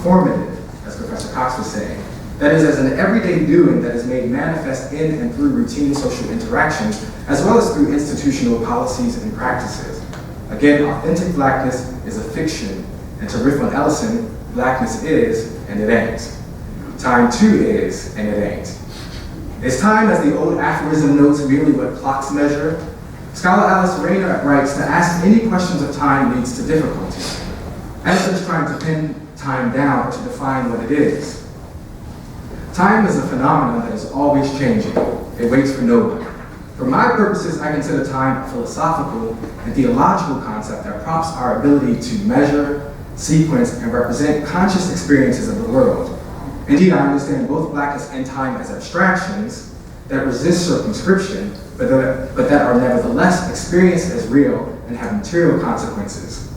performative, as Professor Cox was saying. That is, as an everyday doing that is made manifest in and through routine social interactions, as well as through institutional policies and practices. Again, authentic Blackness is a fiction, and to riff on Ellison, Blackness is, and it ain't. Time too is, and it ain't. Is time, as the old aphorism notes, merely what clocks measure? Scholar Alice Rayner writes, to ask any questions of time leads to difficulty. As such, trying to pin time down or to define what it is. Time is a phenomenon that is always changing. It waits for no one. For my purposes, I consider time a philosophical and theological concept that prompts our ability to measure, sequence, and represent conscious experiences of the world. Indeed, I understand both Blackness and time as abstractions that resist circumscription, but that are nevertheless experienced as real and have material consequences.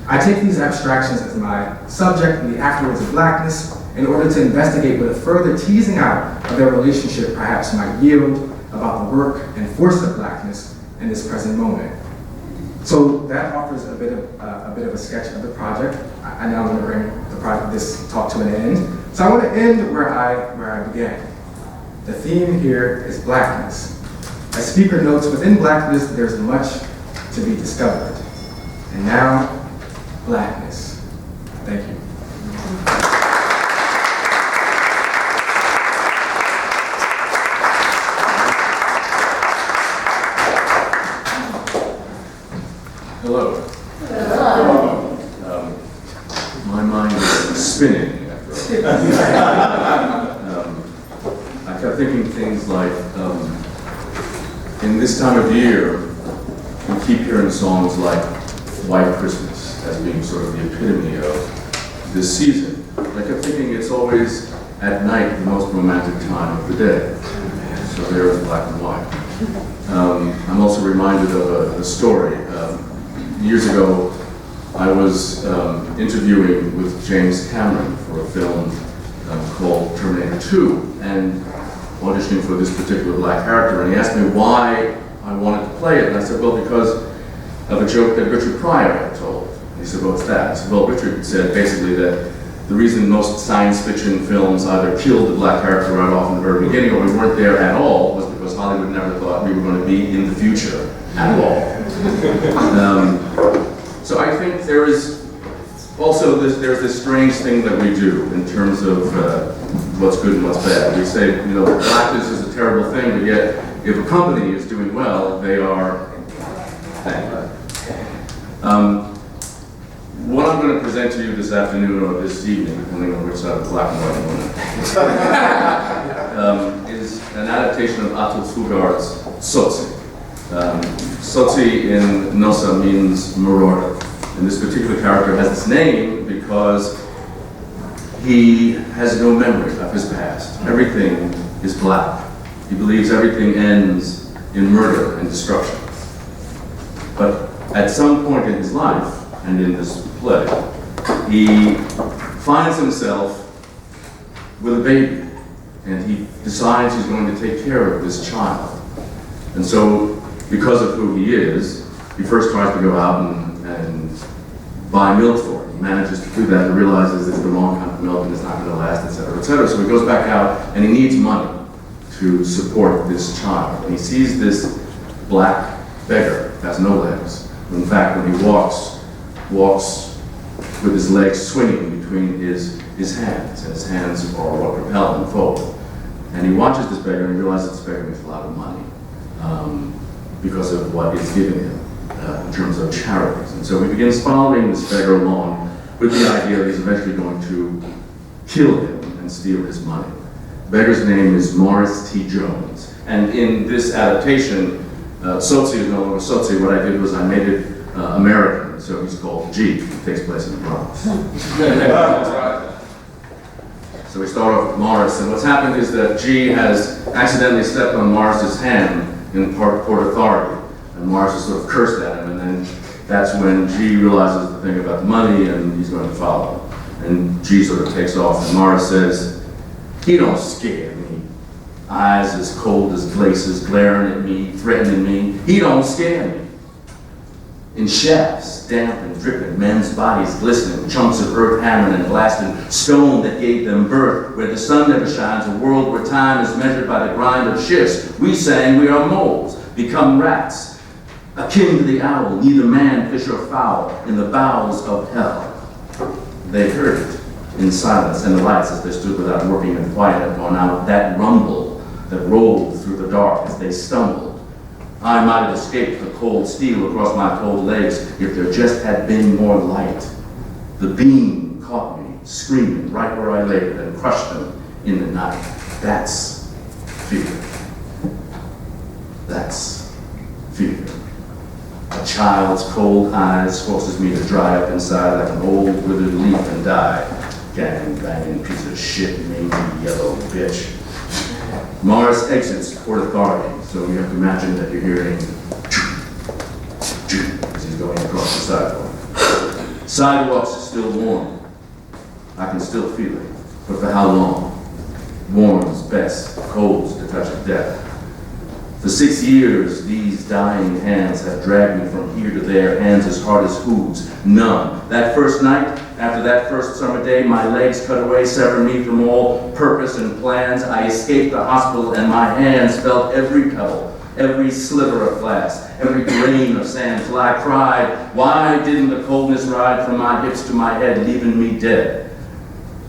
I take these abstractions as my subject in the afterwards of Blackness in order to investigate what a further teasing out of their relationship perhaps might yield about the work and force of Blackness in this present moment. So that offers a bit of a sketch of the project. I now want to bring this talk to an end. So I want to end where I began. The theme here is Blackness. As speaker notes, within Blackness, there's much to be discovered. And now, Blackness. Thank you. Hello. Hello. My mind is spinning after I kept thinking things like, in this time of year, we keep hearing songs like White Christmas as being sort of the epitome of this season. I kept thinking it's always at night the most romantic time of the day. So there is black and white. I'm also reminded of a story. Years ago, I was interviewing with James Cameron for a film called Terminator 2, and auditioning for this particular black character, and he asked me why I wanted to play it, and I said, well, because of a joke that Richard Pryor had told. And he said, well, what's that? I said, well, Richard said basically that the reason most science fiction films either killed the black character right off in the very beginning or we weren't there at all was because Hollywood never thought we were going to be in the future at all. So I think there is also there's this strange thing that we do in terms of what's good and what's bad. We say, you know, Blackness is a terrible thing, but yet if a company is doing well, they are what I'm going to present to you this afternoon or this evening, depending on which side of the black and white is an adaptation of Atul Fugard's Tsotsi. Tsotsi in Nosa means marauder. And this particular character has this name because he has no memory of his past. Everything is black. He believes everything ends in murder and destruction. But at some point in his life, and in this play, he finds himself with a baby, and he decides he's going to take care of this child. And so, because of who he is, he first tries to go out and buy milk for it. He manages to do that and realizes it's the wrong kind of milk and it's not going to last, etc., etc. So he goes back out and he needs money to support this child. And he sees this black beggar who has no legs. In fact, when he walks with his legs swinging between his hands, and his hands are what propel him forward. And he watches this beggar and he realizes this beggar makes a lot of money because of what it's giving him in terms of charities. And so he begins following this beggar along with the idea that he's eventually going to kill him and steal his money. The beggar's name is Morris T. Jones. And in this adaptation, Tsotsi is no longer Tsotsi. What I did was I made it American, so he's called G. It takes place in the Bronx. So we start off with Morris, and what's happened is that G has accidentally stepped on Morris's hand in Port Authority, and Morris has sort of cursed at him, and then that's when G realizes the thing about the money, and he's going to follow him. And G sort of takes off, and Morris says, "He don't scare me. Eyes as cold as glaciers, glaring at me, threatening me. He don't scare me." In shafts, damp and dripping, men's bodies glistening, chunks of earth hammering and blasting, stone that gave them birth, where the sun never shines, a world where time is measured by the grind of shifts. We sang we are moles, become rats, akin to the owl, neither man, fish, or fowl, in the bowels of hell. They heard it in silence and the lights as they stood without working and quiet had gone out, that rumble that rolled through the dark as they stumbled. I might have escaped the cold steel across my cold legs if there just had been more light. The beam caught me, screaming right where I lay and crushed them in the night. That's fear. That's fear. A child's cold eyes forces me to dry up inside like an old withered leaf and die. Gang banging piece of shit, mangy yellow bitch. Morris exits Port Authority, so you have to imagine that you're hearing as he's going across the sidewalk. Sidewalks are still warm. I can still feel it, but for how long? Warm's best, cold's the touch of death. For 6 years, these dying hands have dragged me from here to there, hands as hard as hooves, numb. That first night, after that first summer day, my legs cut away, severing me from all purpose and plans. I escaped the hospital and my hands felt every pebble, every sliver of glass, every grain of sand till I cried, why didn't the coldness ride from my hips to my head, leaving me dead?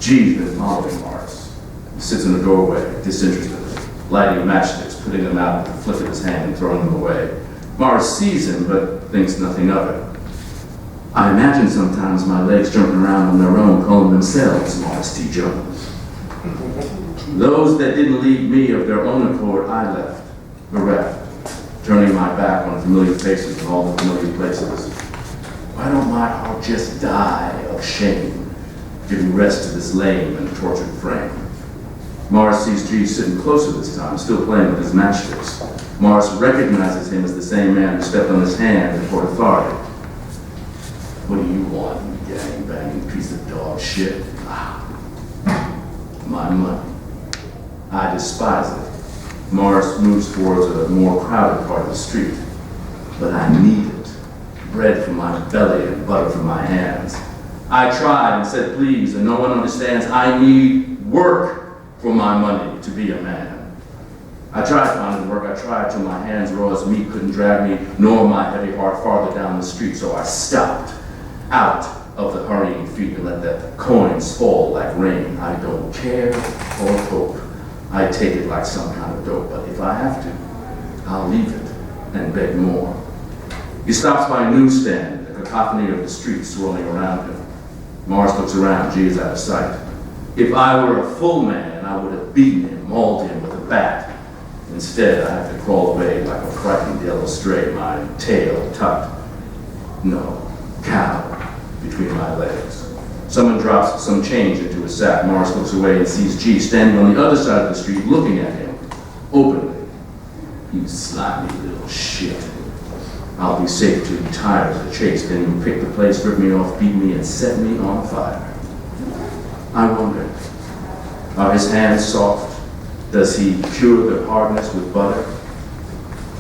G's been following Morris. He sits in the doorway, disinterestedly, lighting matchsticks, putting them out with a flick of his hand and throwing them away. Morris sees him, but thinks nothing of it. I imagine sometimes my legs jumping around on their own, calling themselves Morris T. Jones. Those that didn't leave me of their own accord, I left, bereft, turning my back on familiar faces and all the familiar places. Why don't my heart just die of shame, giving rest to this lame and tortured frame? Morris sees G sitting closer this time, still playing with his matchsticks. Morris recognizes him as the same man who stepped on his hand at Port Authority. What do you want, you gang-banging piece of dog shit? My money. I despise it. Morris moves towards a more crowded part of the street. But I need it. Bread from my belly and butter from my hands. I tried and said please, and no one understands. I need work for my money to be a man. I tried finding work. I tried till my hands raw as meat couldn't drag me, nor my heavy heart farther down the street, so I stopped. Out of the hurrying feet and let the coins fall like rain. I don't care or hope. I take it like some kind of dope, but if I have to, I'll leave it and beg more. He stops by a newsstand, the cacophony of the street swirling around him. Morris looks around, G is out of sight. If I were a full man, I would have beaten him, mauled him with a bat. Instead, I have to crawl away like a frightened yellow stray, my tail tucked. No. Cow between my legs. Someone drops some change into a sack. Morris looks away and sees G standing on the other side of the street looking at him, openly. You slimy little shit. I'll be safe till you tire of the chase, then you pick the place, rip me off, beat me, and set me on fire. I wonder, are his hands soft? Does he cure their hardness with butter?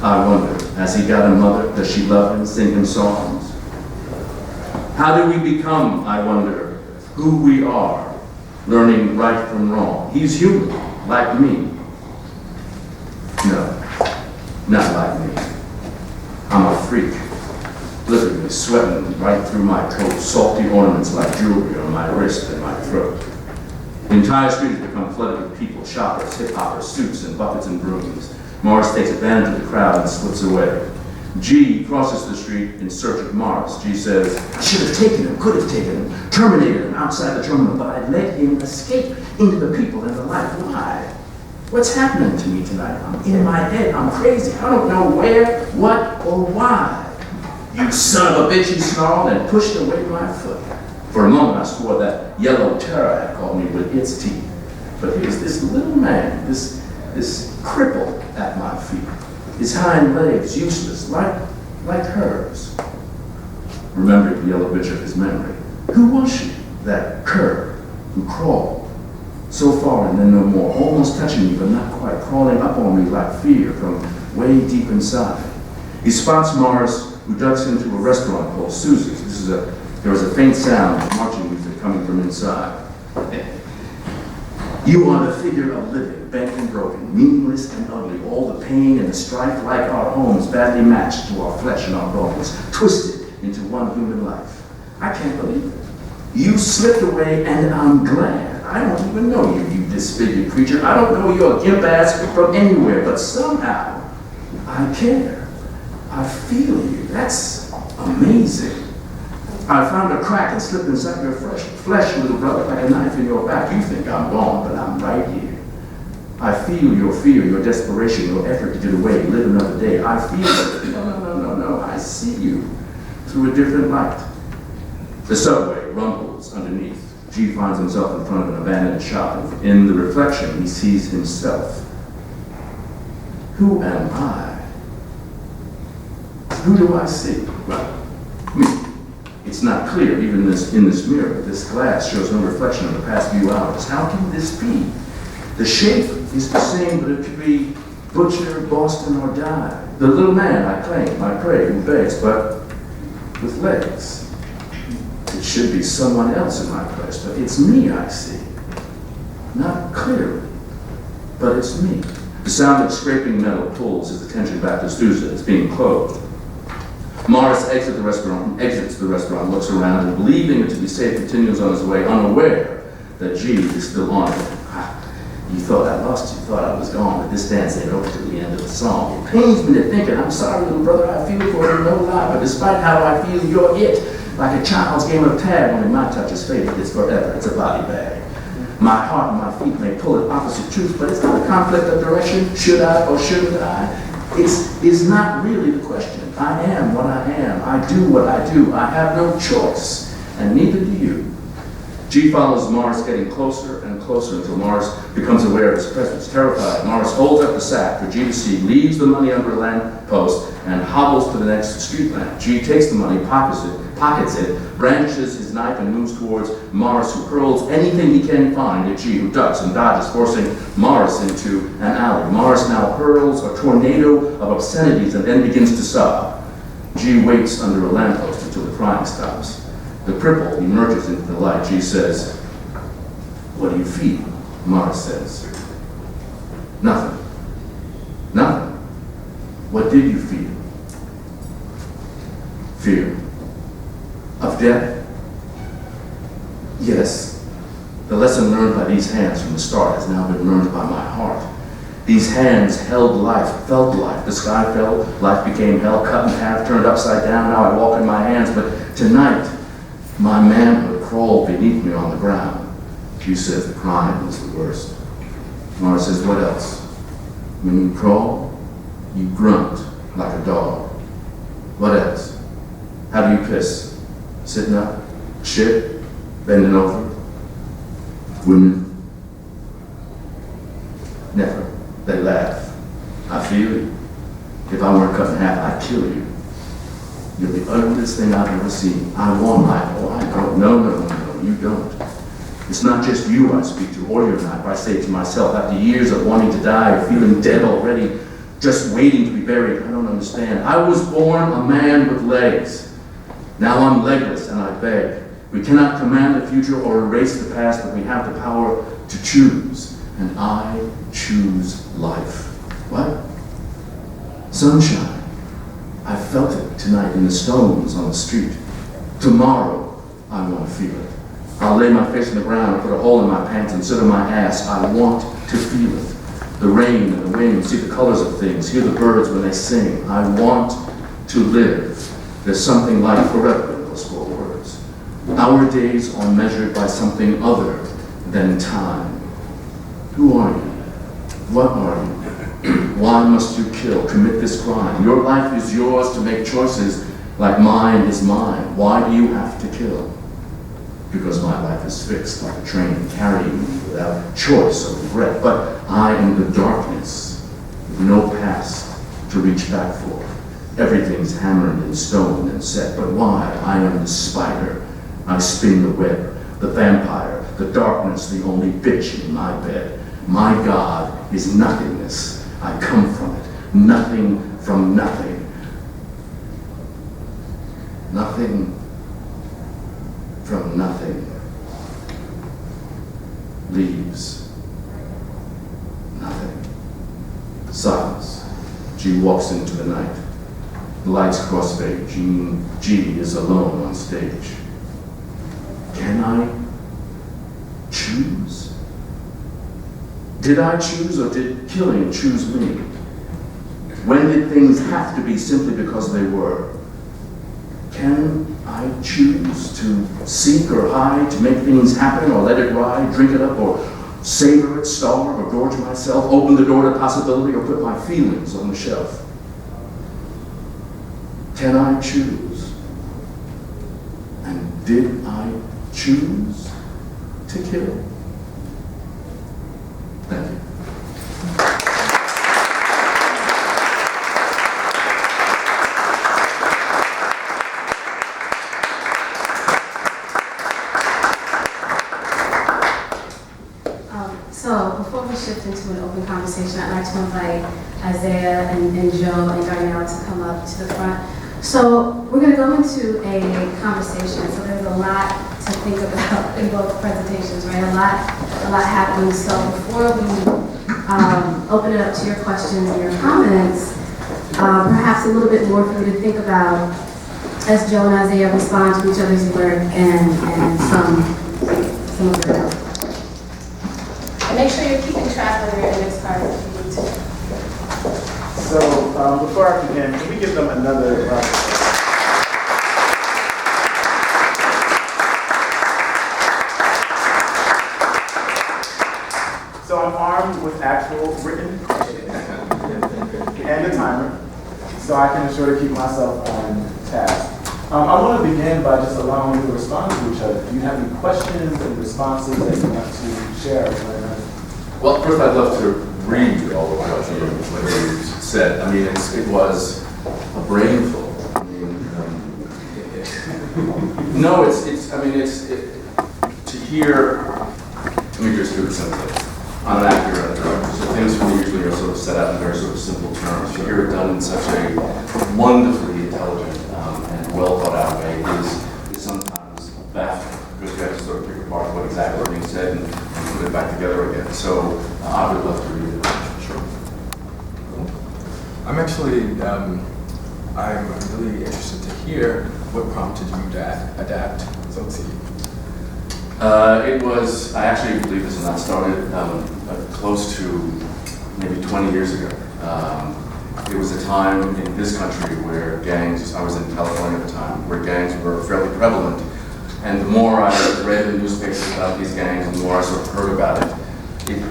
I wonder, has he got a mother? Does she love him, sing him songs? How do we become, I wonder, who we are, learning right from wrong? He's human, like me. No, not like me. I'm a freak, literally sweating right through my coat, salty ornaments like jewelry on my wrist and my throat. The entire street has become flooded with people, shoppers, hip-hoppers, suits, and buckets and brooms. Morris takes advantage of the crowd and slips away. G crosses the street in search of Morris. G says, I should have taken him, could have taken him, terminated him outside the terminal, but I let him escape into the people and the life. Why? What's happening to me tonight? I'm in my head, I'm crazy. I don't know where, what, or why. You son of a bitch, he snarled and pushed away my foot. For a moment I swore that yellow terror had caught me with its teeth. But here's this little man, this cripple at my feet. His hind legs useless, like hers. Remembering the yellow bitch of his memory. Who was she? That cur who crawled so far and then no more, almost touching me but not quite, crawling up on me like fear from way deep inside. He spots Morris who ducks into a restaurant called Susie's. There was a faint sound of marching music coming from inside. You are the figure of living, bent and broken, meaningless and ugly, all the pain and the strife like our homes, badly matched to our flesh and our bones, twisted into one human life. I can't believe it. You slipped away and I'm glad. I don't even know you, you disfigured creature. I don't know you're a gimp ass from anywhere, but somehow I care. I feel you. That's amazing. I found a crack and slipped inside your flesh, little brother, like a knife in your back. You think I'm gone, but I'm right here. I feel your fear, your desperation, your effort to get away, live another day. I feel it. No. I see you through a different light. The subway rumbles underneath. G finds himself in front of an abandoned shop. In the reflection, he sees himself. Who am I? Who do I see? Well, me. It's not clear, even in this mirror. This glass shows no reflection of the past few hours. How can this be? The shape is the same, but it could be Butcher, Boston, or Die. The little man I claim, I pray, who begs, but with legs. It should be someone else in my place, but it's me I see. Not clearly, but it's me. The sound of scraping metal pulls his attention back to Sousa. It's being closed. Morris exits the restaurant, looks around, and believing it to be safe, continues on his way, unaware that G is still on it. You thought I lost you, thought I was gone, but this dance ain't over till the end of the song. It pains me to think it. I'm sorry, little brother, I feel for you, no lie, but despite how I feel, you're it. Like a child's game of tag, only my touch is faded. It's forever, it's a body bag. My heart and my feet may pull at opposite truths, but it's not a conflict of direction. Should I or shouldn't I? It's not really the question. I am what I am. I do what I do. I have no choice, and neither do you. G follows Morris, getting closer and closer until Morris becomes aware of his presence. Terrified, Morris holds up the sack for G to see, leaves the money under a lamp post, and hobbles to the next street lamp. G takes the money, pockets it, brandishes his knife, and moves towards Morris, who hurls anything he can find at G, who ducks and dodges, forcing Morris into an alley. Morris now hurls a tornado of obscenities and then begins to sob. G waits under a lamppost until the crying stops. The cripple emerges into the light. G says, "What do you feel?" Morris says, "Nothing. Nothing. What did you feel?" Fear. Of death? Yes. The lesson learned by these hands from the start has now been learned by my heart. These hands held life, felt life. The sky fell, life became hell, cut in half, turned upside down. Now I walk in my hands, but tonight, my manhood crawled beneath me on the ground. Q says the crying was the worst. Mara says, what else? When you crawl, you grunt like a dog. What else? How do you piss? Sitting up? Shit? Bending over? Women? Never. They laugh. I feel you. If I weren't cut in half, I'd kill you. You're the ugliest thing I've ever seen. I want life. Oh, I don't. No, you don't. It's not just you I speak to, or your knife. I say to myself, after years of wanting to die, feeling dead already, just waiting to be buried, I don't understand. I was born a man with legs. Now I'm legless and I beg. We cannot command the future or erase the past, but we have the power to choose. And I choose life. What? Sunshine. I felt it tonight in the stones on the street. Tomorrow, I want to feel it. I'll lay my face on the ground and put a hole in my pants and sit on my ass. I want to feel it. The rain and the wind, see the colors of things, hear the birds when they sing. I want to live. There's something like forever in those 4 words. Our days are measured by something other than time. Who are you? What are you? Why must you kill, commit this crime? Your life is yours to make choices like mine is mine. Why do you have to kill? Because my life is fixed like a train carrying me without choice or regret. But I am the darkness with no past to reach back for. Everything's hammered in stone and set. But why? I am the spider. I spin the web, the vampire, the darkness, the only bitch in my bed. My God is nothingness. I come from it. Nothing from nothing. Nothing from nothing leaves nothing. Silence. G walks into the night. The lights crossfade. G is alone on stage. Can I choose? Did I choose, or did killing choose me? When did things have to be simply because they were? Can I choose to seek or hide, to make things happen, or let it ride, drink it up, or savor it, starve, or gorge myself, open the door to possibility, or put my feelings on the shelf? Can I choose? And did I choose to kill? Thank you. So before we shift into an open conversation, I'd like to invite Isaiah and Joe and Darnell to come up to the front. So we're going to go into a conversation. So there's a lot to think about in both presentations, right? A lot happening. So before we open it up to your questions and your comments, perhaps a little bit more for you to think about as Joe and Isaiah respond to each other's work and some of their help. And make sure you're keeping track of your index cards if you need to. So before I begin, can we give them another So I'm armed with actual written questions and a timer, so I can ensure to keep myself on task. I want to begin by just allowing you to respond to each other. Do you have any questions and responses that you want to share? Well, first I'd love to read all of what you said. I mean, it was a brainful. I mean, no, to hear, let me just do it simply. I'm an actor and a director, so things for me usually are sort of set out in very sort of simple terms. To hear it done in such a wonderfully intelligent and well thought out way is sometimes baffling, because you have to sort of pick apart what exactly is being said and put it back together again. So I would love to read it. Sure. I'm actually, I'm really interested to hear what prompted you to adapt Zozi. I actually believe this, and I started close to maybe 20 years ago. It was a time in this country where gangs, I was in California at the time, where gangs were fairly prevalent. And the more I read in the newspapers about these gangs, and the more I sort of heard about it,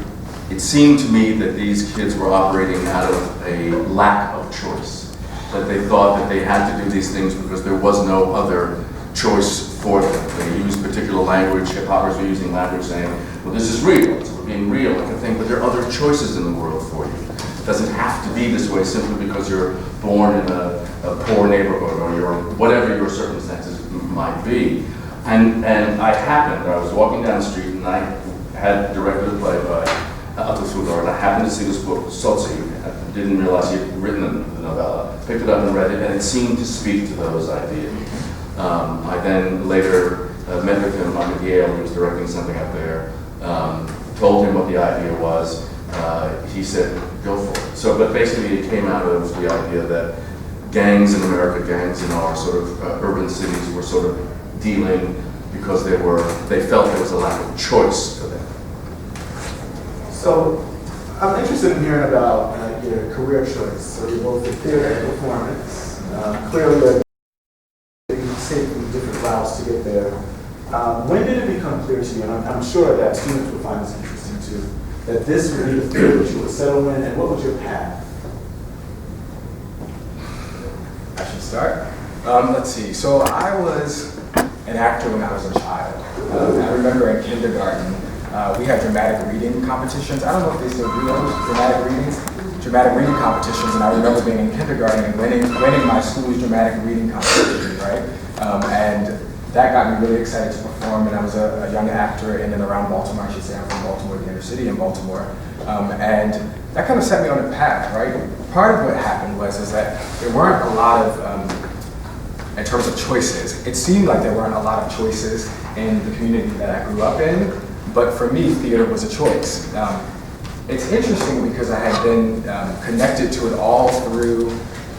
it seemed to me that these kids were operating out of a lack of choice. That they thought that they had to do these things because there was no other choice for them. They used particular language, hip-hoppers were using language saying, well, this is real, it's being real, like a thing, but there are other choices in the world for you. It doesn't have to be this way simply because you're born in a poor neighborhood or whatever your circumstances might be. And I was walking down the street and I had directed a play by Atul Sudar, and I happened to see this book, Sozi. I didn't realize he had written the novella. Picked it up and read it, and it seemed to speak to those ideas. I then later met with him up at Yale. He was directing something up there. Told him what the idea was. He said, go for it. So, but basically it came out of the idea that gangs in America, gangs in our sort of urban cities were sort of dealing because they felt there was a lack of choice for them. So I'm interested in hearing about your career choice. So you're both in theater and performance. Clearly, you take different routes to get there. When did it become clear to you, and I'm sure that students would find this interesting too, that this would be the field that you would settle in, and what was your path? I should start. Let's see. So I was an actor when I was a child. I remember in kindergarten, we had dramatic reading competitions. I don't know if they still do those, dramatic reading competitions, and I remember being in kindergarten and winning my school's dramatic reading competition, right? And that got me really excited to perform, and I was a young actor in and around Baltimore, I should say. I'm from Baltimore, the inner city in Baltimore. And that kind of set me on a path, right? Part of what happened was that there weren't a lot of in terms of choices. It seemed like there weren't a lot of choices in the community that I grew up in, but for me, theater was a choice. It's interesting because I had been connected to it all through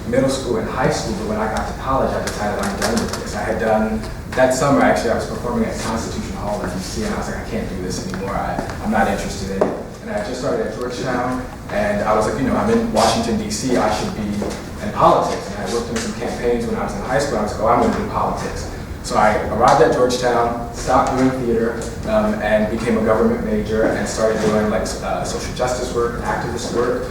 middle school and high school, but when I got to college, I decided I'm done with this. I had done, that summer actually, I was performing at Constitution Hall in DC, and I was like, I can't do this anymore, I'm not interested in it. And I just started at Georgetown, and I was like, I'm in Washington, DC, I should be in politics. And I worked in some campaigns when I was in high school, I was like, oh, I'm gonna do politics. So I arrived at Georgetown, stopped doing theater, and became a government major and started doing like social justice work, activist work,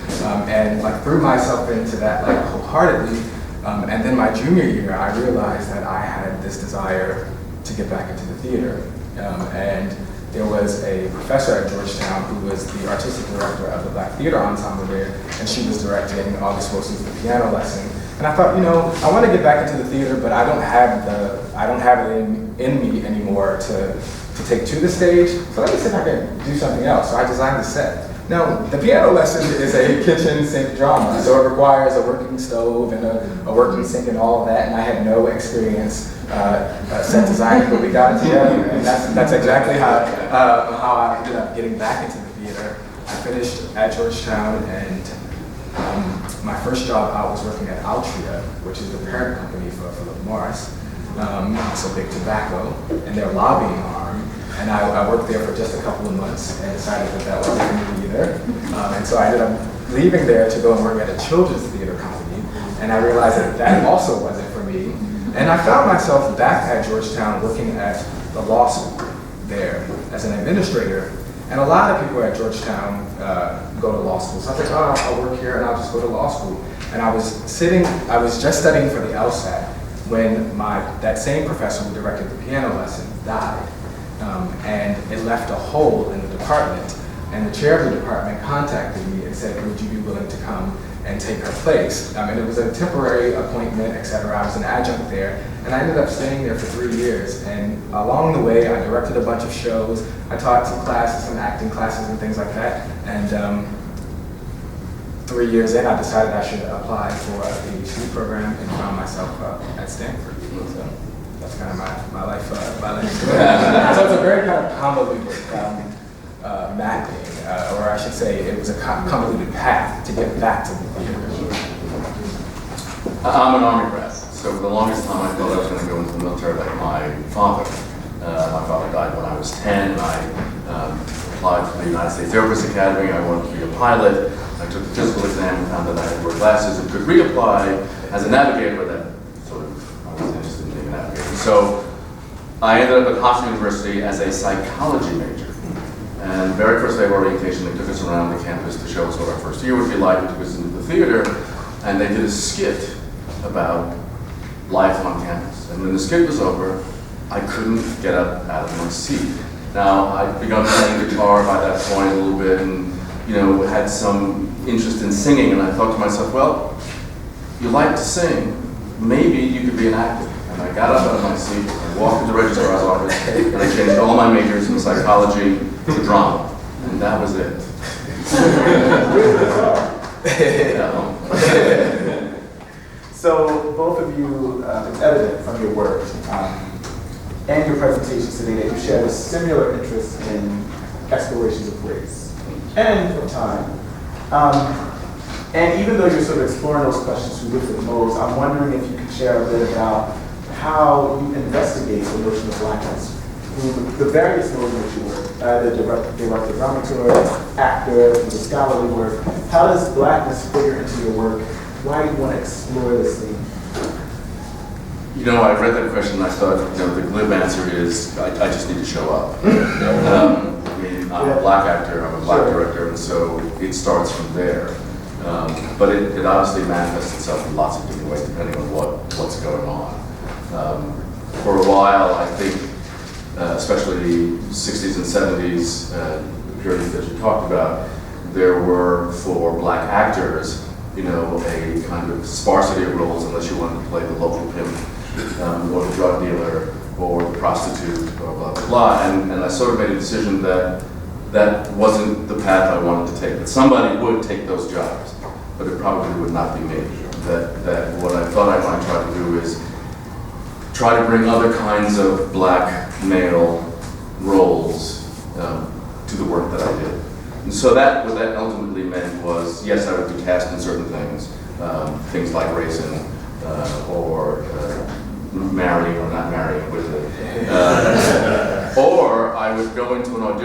and like threw myself into that like wholeheartedly. And then my junior year, I realized that I had this desire to get back into the theater. And there was a professor at Georgetown who was the artistic director of the Black Theater Ensemble there, and she was directing August Wilson's The Piano Lesson. And I thought, I want to get back into the theater, but I don't have it in me anymore to take to the stage. So let me see if I can do something else. So I designed the set. Now, The Piano Lesson is a kitchen sink drama, so it requires a working stove and a working sink and all of that, and I had no experience set designing, but we got it together, and that's exactly how I ended up getting back into the theater. I finished at Georgetown, and my first job out was working at Altria, which is the parent company for Philip Morris, so Big Tobacco, and their lobbying arm. And I worked there for just a couple of months and decided that wasn't for me either. And so I ended up leaving there to go and work at a children's theater company. And I realized that also wasn't for me. And I found myself back at Georgetown working at the law school there as an administrator. And a lot of people at Georgetown go to law school. So I was like, I'll work here and I'll just go to law school. And I was just studying for the LSAT when that same professor who directed The Piano Lesson died. And it left a hole in the department. And the chair of the department contacted me and said, would you be willing to come and take her place? And it was a temporary appointment, et cetera. I was an adjunct there. And I ended up staying there for 3 years. And along the way, I directed a bunch of shows. I taught some classes, some acting classes and things like that. And 3 years in, I decided I should apply for a PhD program and found myself at Stanford. So that's kind of my life story. So it's a very kind of convoluted mapping, or I should say it was a convoluted path to get back to the theater. I'm an Army brat, so for the longest time I thought I was going to go into the military like my father. My father died when I was 10. I applied for the United States Air Force Academy. I wanted to be a pilot. I took the physical exam and found that I had to wear glasses and could reapply as a navigator, but then I was interested in being a navigator. So I ended up at Hofstra University as a psychology major. And the very first day of orientation, they took us around the campus to show us what our first year would be like. They took us into the theater, and they did a skit about life on campus. And when the skit was over, I couldn't get up out of my seat. Now, I'd begun playing guitar by that point a little bit, and had some interest in singing, and I thought to myself, well, you like to sing, maybe you could be an actor. And I got up out of my seat, I walked to the registrar's office, and I changed all my majors from psychology to drama. And that was it. So both of you, it's evident from your work and your presentations today that you share a similar interest in explorations of race and of time. And even though you're sort of exploring those questions through different modes, I'm wondering if you could share a bit about how you investigate the notion of Blackness through the various modes in which you work, either director, dramaturg, actor, through the scholarly work. How does Blackness figure into your work? Why do you want to explore this theme? I read that question and I thought, the glib answer is, I just need to show up. I'm a black actor, I'm a black director, and so it starts from there. But it obviously manifests itself in lots of different ways depending on what's going on. For a while, I think, especially 60s and 70s, the periods that you talked about, there were, for black actors, a kind of sparsity of roles unless you wanted to play the local pimp, or the drug dealer, or the prostitute, or blah, blah, blah. And I sort of made a decision that wasn't the path I wanted to take. That somebody would take those jobs, but it probably would not be me. That what I thought I might try to do is try to bring other kinds of black male roles to the work that I did. And so what that ultimately meant was, yes, I would be cast in certain things like racing, or marrying or not marrying with it. Or I would go into an audition